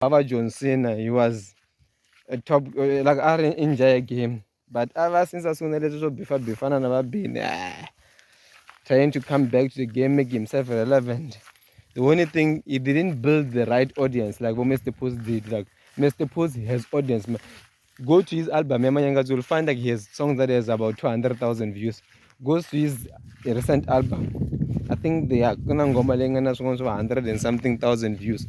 Baba John Cena, he was a top, like I didn't enjoy a game. But ever since I saw the before I never been trying to come back to the game, make himself relevant. The only thing, he didn't build the right audience like what Mr. Post did. Like Mr. Post has audience. Go to his album, you'll find like he has songs that has about 200,000 views. Goes to his recent album, I think they are gonna 100 and something thousand views.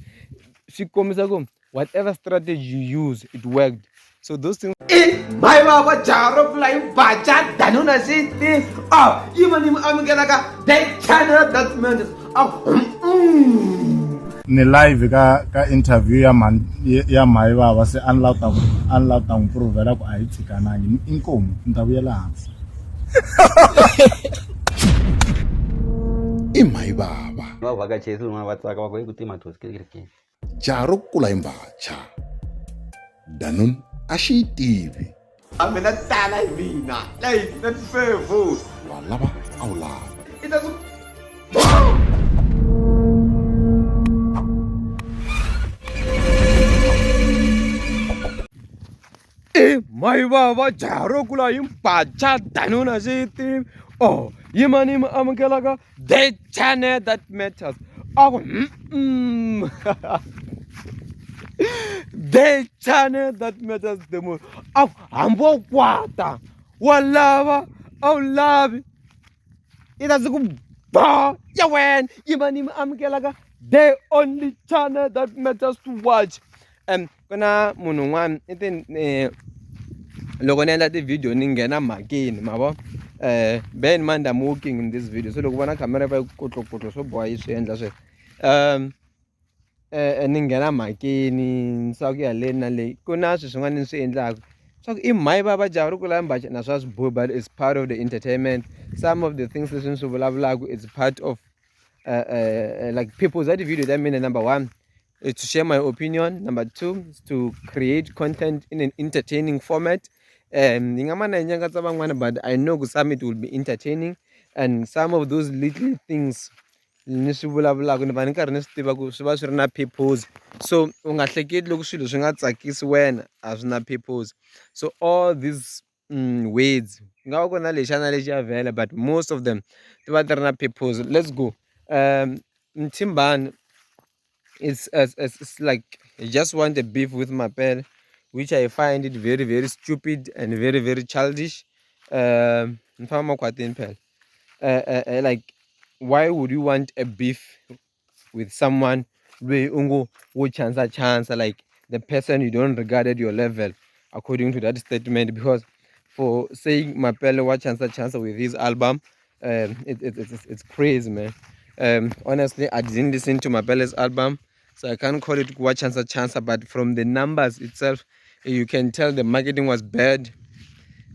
Whatever strategy you use, it worked. So those things. My baba jaro flying bacha danuna city. Oh, you man I'm gonna that channel that means ni live ka interview ya mai baba se unlock ta improve la ku a yi tsikanangi inkomo ni ta vuyela hansi I mai baba va vhakachesi vamwe va tsaka va ku ku tima thosi kiriki jaro kula imbacha danun a xi yi tivi I'm gonna tala mina like not fair food. wa lava a wu lava It doesn't. My baba jaro kula bacha danuna city. Oh, yimanim amkelaga the channel that matters. Oh, the channel that matters the most. Oh, ambo kwata. Walava. Oh, love. It has go ba yawen. Yimanim amkelaga the only channel that matters to watch. Kuna munungwan itin loko ni endla ti-video ni nghena mhakeni ma vo bear in mind I'm working in this video, so loko vona camera va yi kotlokotlo swo boha yi swi endla sweswo ni nghena mhakeni swa ku ya le na le ku na swilo swin'wana ni swi endlaka swa ku i mhayi va jaha ri kula mbacha na swa swi bohi, but it's part of the entertainment. Some of the things leswi ni swi vulavulaka, it's part of like people's that video that mean number one is to share my opinion, number two is to create content in an entertaining format. But I know some it will be entertaining, and some of those little things ni swi vulavulaka ni va ni karhi ni swi tiva ku swi va swi ri na purpose. So u nga hleketi loko swilo swi nga tsakisi wena a swi na purpose. So all these words nga va ku na lexi na lexi ya vhela, but most of them ti va ti ri na purpose. Let's go. Mthimbani, it's like he just want a beef with mapele, which I find it very very stupid and very very childish. Like, why would you want a beef with someone where ungo wo chance like the person you don't regard at your level, according to that statement? Because for saying mapele what chance with his album, it's crazy, man. Honestly, I didn't listen to mapele's album, so I can't call it what chance, but from the numbers itself you can tell the marketing was bad.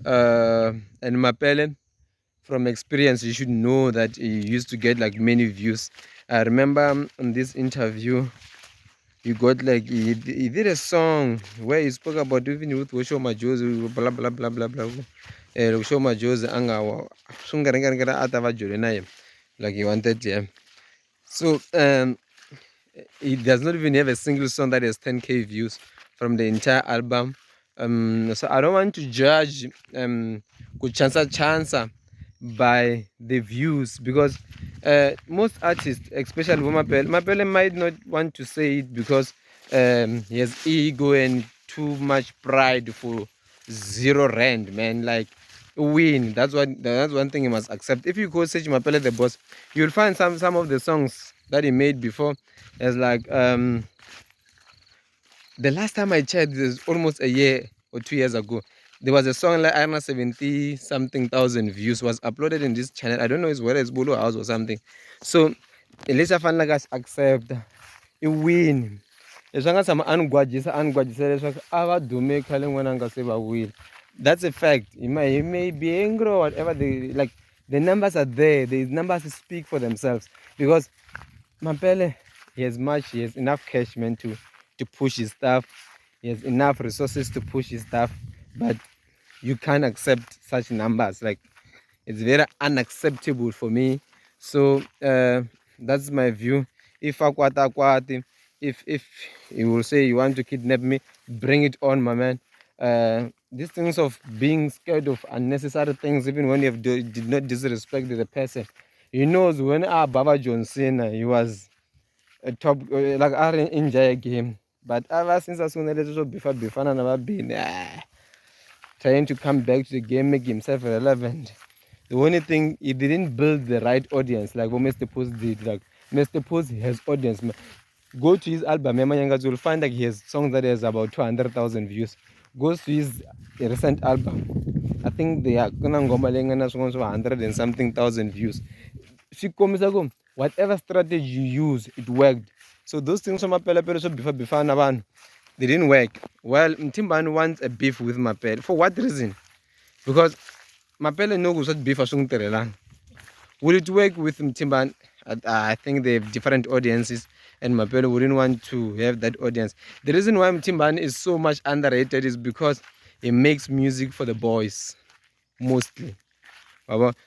And mapele, from experience, you should know that he used to get like many views. I remember in this interview you got like he did a song where he spoke about even with Osho Majozi, blah blah blah blah blah. Osho Majozi anga like he wanted, yeah. So he does not even have a single song that has 10k views from the entire album. So I don't want to judge chansa by the views, because most artists, especially mapele might not want to say it because he has ego and too much pride for 0 rand, man. Like, win, that's one thing you must accept. If you go search mapele the boss, you'll find some of the songs that he made before as like the last time I checked, this almost a year or 2 years ago, there was a song like 70 something thousand views was uploaded in this channel. I don't know whether it's Bolo House or something. So unless I find like us accept a win. That's a fact. He may be angry or whatever. The numbers are there. The numbers speak for themselves, because mapele, he has enough cash, man, to push his stuff. He has enough resources to push his stuff, but you can't accept such numbers. Like, it's very unacceptable for me. So that's my view. If akwati if you will say you want to kidnap me, bring it on, my man. These things of being scared of unnecessary things, even when you have did not disrespect the person. He knows when Baba John Cena, he was a top, like I enjoy a game. But ever since I saw that before never been trying to come back to the game, make himself relevant. The only thing, he didn't build the right audience like what Mr. Post did. Like Mr. Post has audience. Go to his album, you'll find like he has songs that has about 200,000 views. Goes to his recent album, I think they are gonna 100 and something thousand views. Whatever strategy you use, it worked. So those things from mapele so before naban, they didn't work. Well, Mthimbani wants a beef with mapele. For what reason? Because mapele no good beef asung terelang. Will it work with Mthimbani? I think they have different audiences, and mapele wouldn't want to have that audience. The reason why Mthimbani is so much underrated is because he makes music for the boys mostly.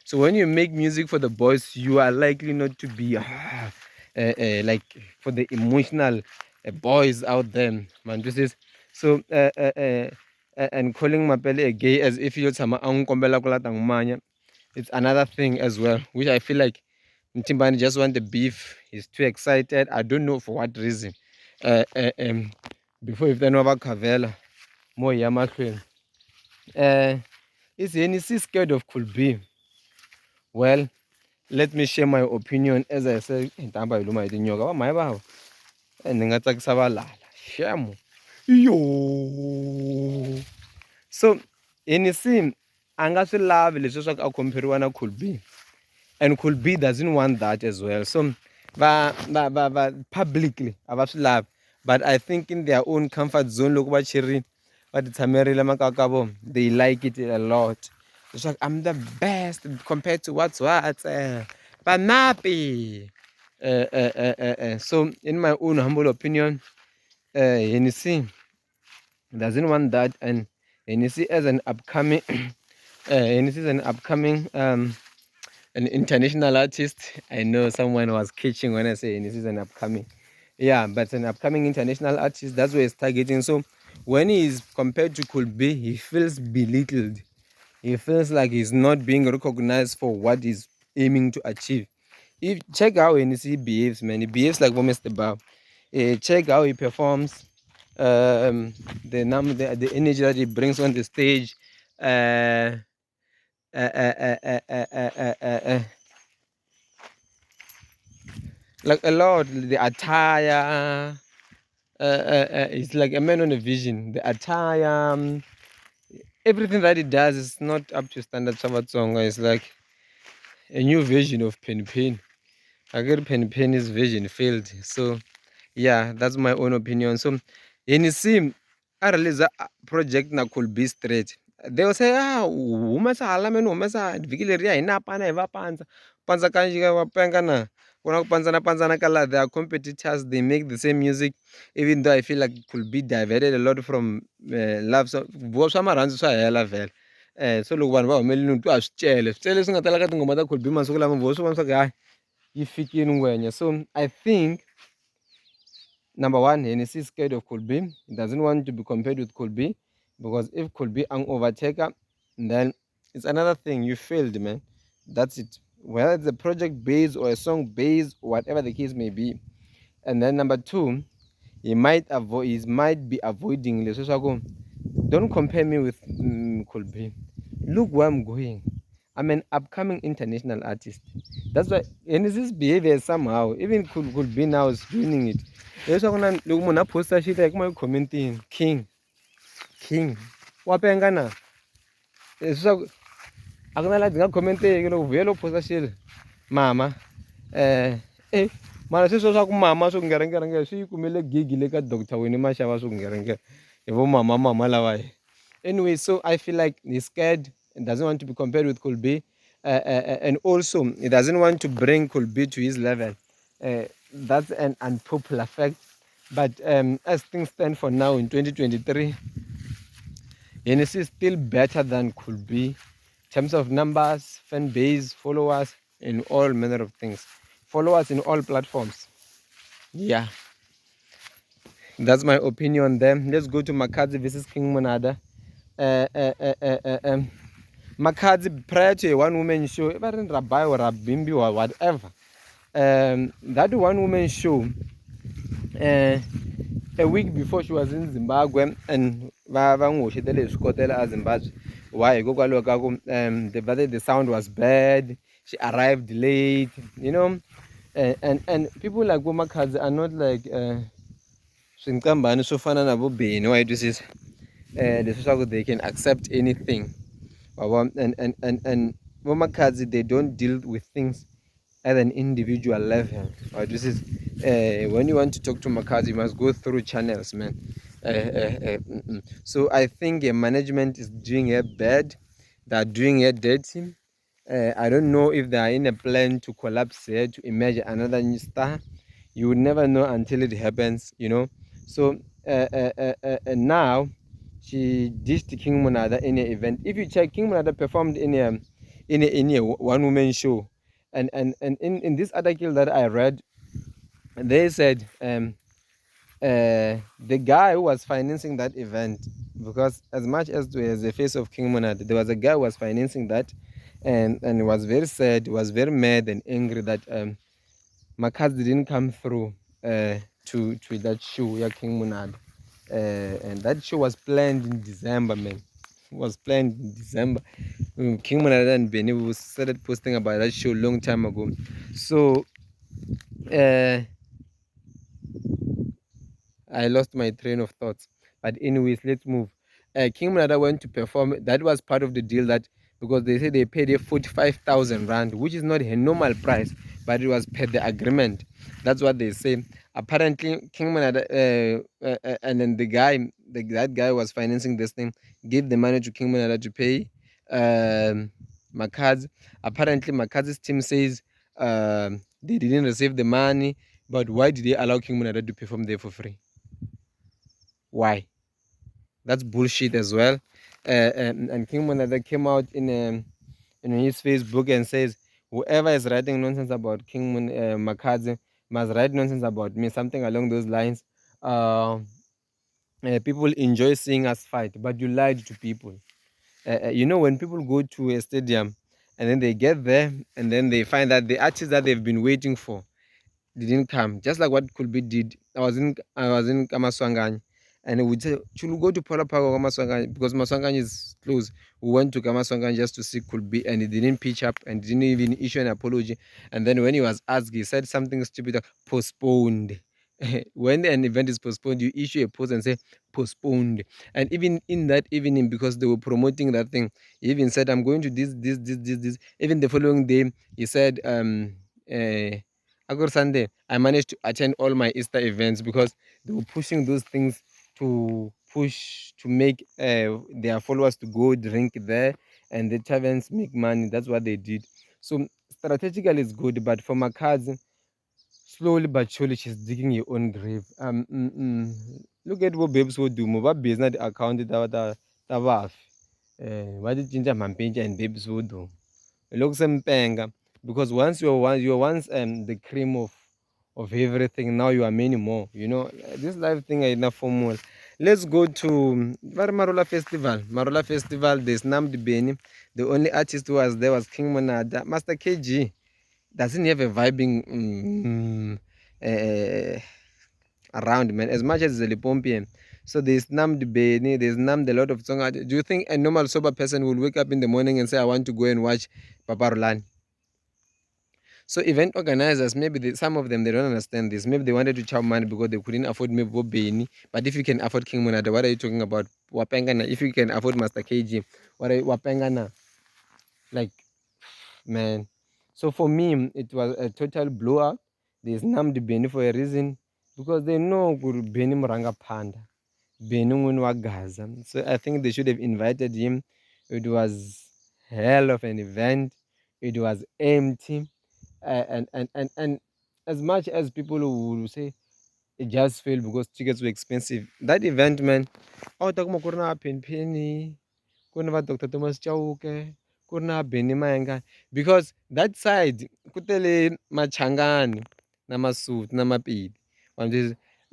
So when you make music for the boys, you are likely not to be like for the emotional boys out there, man. This is so and calling mapele a gay as if you're it's another thing as well, which I feel like Mthimbani just want the beef. He's too excited. I don't know for what reason. Before if they know about Kavela, more Yamakrin. Is any scared of could be? Well, let me share my opinion. As I said, Ntamba iluma idinyoka wa my baba. Ndingatsakisa balala. Shamo. Yo. So, any sim anga swi lavi leswi swa ku a compare na could be. And could be doesn't want that as well. So, publicly ava swi lavi. But I think in their own comfort zone loko va cherile va ti tshamerile makaya ka vona, they like it a lot. It's like I'm the best compared to what's what. Panapi. So in my own humble opinion, Hennessy doesn't want that, and Hennessy as an upcoming Hennessy is an upcoming an international artist. I know someone was catching when I say Hennessy is an upcoming. Yeah, but an upcoming international artist, that's where he's targeting. So when he's compared to Kulbe, he feels belittled. He feels like he's not being recognized for what he's aiming to achieve. If check how Hennessy behaves, man, he behaves like Mr. Bob. Check how he performs, the energy that he brings on the stage, uh, uh, uh, uh, uh, uh, uh, uh, uh, like a lot. The attire, it's like a man on a vision. The attire, everything that he does is not up to standard Shabbat song. It's like a new version of Penny. I get Penny's vision failed. So yeah, that's my own opinion. So in sim, I release a project na could be straight. They will say, umasa halamen umasa vigileria ina pana eva panza kanjiga wapenga na kuna panza na kala. They are competitors. They make the same music, even though I feel like it could be diverted a lot from love. So vosama ranzo sa hela vel. So loko vanhu va humelele ni twa a swicele swi nga tala ka tingoma ta could be masiku lama voswa va swa ku hayi yi fikini ngwenya. So I think number one, Hennessy is scared of Kulbi. He doesn't want to be compared with Kulbi, because if Kulbi ang overtaker, then it's another thing. You failed, man. That's it. Whether it's a project based or a song based, whatever the case may be. And then number two, he might be avoiding the social. Don't compare me with Kulbi. Look where I'm going. I'm an upcoming international artist. That's why Hennessy behavior somehow, even could be now is doing it. Leswaku na loko munhu a posta shit like my commenting king wa penga na leswaku a ku na laha dzi nga commenteki loko vuye loko posta shit mama mara sweswo swa ku mama swo ku ngerengerenge swi yi kumele gigi le ka Dr. Winnie Mashava swo ku ngerengera hi vo mama lava. Anyway, so I feel like he's scared and doesn't want to be compared with Kulbi, and also he doesn't want to bring Kulbi to his level. That's an unpopular fact, but as things stand for now in 2023, Hennessy is still better than Kulbi in terms of numbers, fan base, followers, and all manner of things. Followers in all platforms. Yeah. That's my opinion on them. Let's go to Makhadzi versus King Monada. Makhadzi, prior to a one-woman show, even Rabbi or Rabimbi or whatever, that one-woman show, a week before she was in Zimbabwe, and Zimbabwe. Why? The sound was bad. She arrived late, you know, and people like Makhadzi are not like Mthimbani so fana nabo Benny. Why this is the social they can accept anything. And Makhadzi, they don't deal with things at an individual level. This is when you want to talk to Makhadzi, you must go through channels, man. So I think management is doing her bad. They're doing her dirty. I don't know if they are in a plan to collapse here to emerge another new star. You would never know until it happens, you know. So now she dished King Monada in an event. If you check, King Monada performed in a one-woman show, and in this article that I read, they said the guy who was financing that event, because as much as the face of King Monada, there was a guy who was financing that, and he was very sad, was very mad and angry that Makhadzi didn't come through to that show, yeah, King Monada. And that show was planned in December, man. It was planned in December. King Monada and Benny started posting about that show a long time ago. So I lost my train of thoughts. But anyways, let's move. King Monada went to perform. That was part of the deal, that because they said they paid her 45,000 rand, which is not her normal price, but it was per the agreement. That's what they say. Apparently, King Monada and then that guy was financing this thing, gave the money to King Monada to pay Makhadzi. Apparently, Makhadzi's team says they didn't receive the money, but why did they allow King Monada to perform there for free? Why? That's bullshit as well. And King Monada came out in his Facebook and says, whoever is writing nonsense about Makhadzi must write nonsense about me, something along those lines. People enjoy seeing us fight, but you lied to people. You know, when people go to a stadium and then they get there and then they find that the artist that they've been waiting for didn't come, just like what Kulbi did. I was in Kamaswangani, and we said, should we go to Polo Park or Kamaswangani, because Maswangani is closed. We went to Kamaswangani just to see Kulbi, and he didn't pitch up and didn't even issue an apology. And then when he was asked, he said something stupid like postponed. When an event is postponed, you issue a post and say postponed. And even in that evening, because they were promoting that thing, he even said, I'm going to this. Even the following day, he said, Agor Sunday, I managed to attend all my Easter events because they were pushing those things to make their followers to go drink there, and the taverns make money. That's what they did. So strategically it's good, but for Makhadzi, slowly but surely she's digging her own grave. Look at what babes will do. What business account that what did Ginger Mampinja and babes will do? Looks mpenga, because once you're once the cream of everything, now you are many more, you know. This life thing is enough formula. Let's go to Marula Festival. There's Namdi Benny. The only artist who was there was King Monada. Master KG doesn't have a vibing around, man, as much as the Lipompian. So there's Namdi Benny, there's Namdi, a lot of song. Do you think a normal sober person will wake up in the morning and say, I want to go and watch Papa Roland? So event organizers, maybe some of them, they don't understand this. Maybe they wanted to chow money because they couldn't afford maybe Beni. But if you can afford King Monada, what are you talking about? Wapengana. If you can afford Master KG, what are you Wapengana? Like, man. So for me, it was a total blowout. There's Namdi Beni for a reason, because they know Guru Beni Muranga Panda. Beni Ngunwa Gaza. So I think they should have invited him. It was hell of an event. It was empty. And as much as people will say it just failed because tickets were expensive, that event, man, oh, takuma kurna penny, kurna Dr. Thomas Chauke, kurna Benny Mayenga, because that side kutele machangani namasuit namapid.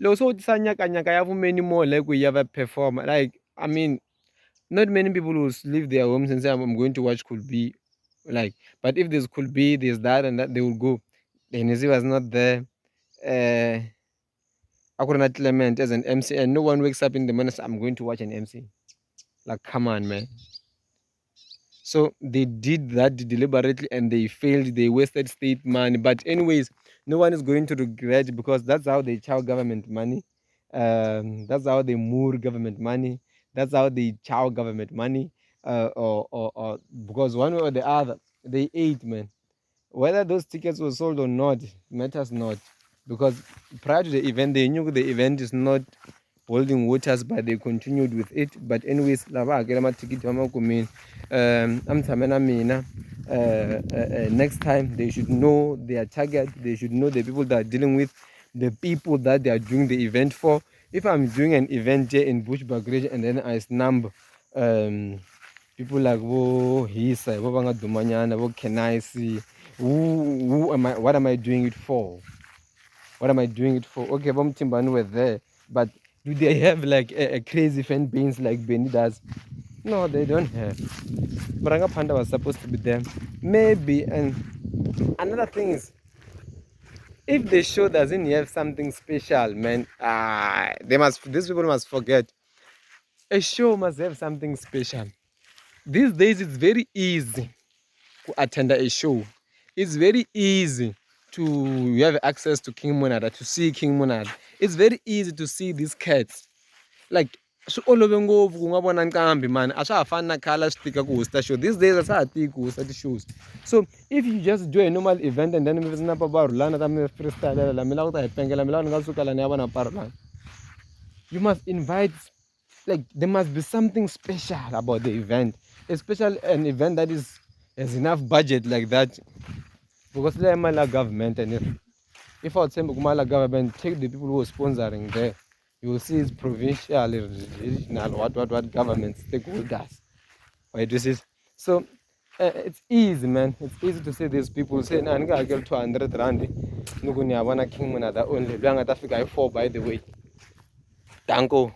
so nyaka ya many more like we ever perform. Like, I mean, not many people will leave their homes and say I'm going to watch could be like, but if there's could be, there's that and that, they will go. The Hennessy was not there. Akurana Clement as an MC, and no one wakes up in the morning and says, I'm going to watch an MC. Like, come on, man. So they did that deliberately and they failed. They wasted state money. But anyways, no one is going to regret because that's how they chow government money. That's how they moor government money. That's how they chow government money. Or because one way or the other, they ate, man. Whether those tickets were sold or not matters not, because prior to the event they knew the event is not holding waters, but they continued with it. But anyways, lava hakela mathikiti ma kumini. Mina, next time they should know their target. They should know the people that are dealing with, the people that they are doing the event for. If I'm doing an event here in Bushbuck region and then I snub people like Hisa, Banga Dumanyana, Kenaisi, who am I? What am I doing it for? What am I doing it for? Okay, Mthimbani were there, but do they have like a crazy fan base like Benny does? No, they don't have. Maranga Panda was supposed to be there. Maybe. And another thing is, if the show doesn't have something special, man, these people must forget. A show must have something special. These days, it's very easy to attend a show. It's very easy to have access to King Monada, to see King Monada. It's very easy to see these cats. Like, swi olove ngopfu ku nga vona nqambi man, a swa ha fani na khale swi tika ku hosta show. These days a swa ha tiki ku hosta ti-shows. So if you just do a normal event and then mi na papa rhulana ta mi freestyle la mi lava ku ta hi pengela mi lava ni nga suka lani ya vona pa rhulana, you must invite, like there must be something special about the event, especially an event that has enough budget like that. Because le mala government, and if I would say Mala government take the people who are sponsoring there, you will see it's provincial, regional, what government stakeholders. Right, this is so it's easy, man. It's easy to see these people say, "Nah, I get 200 rand. Nuguni, I wanna King Monada only. Banga Tafika 4, by the way. Danko."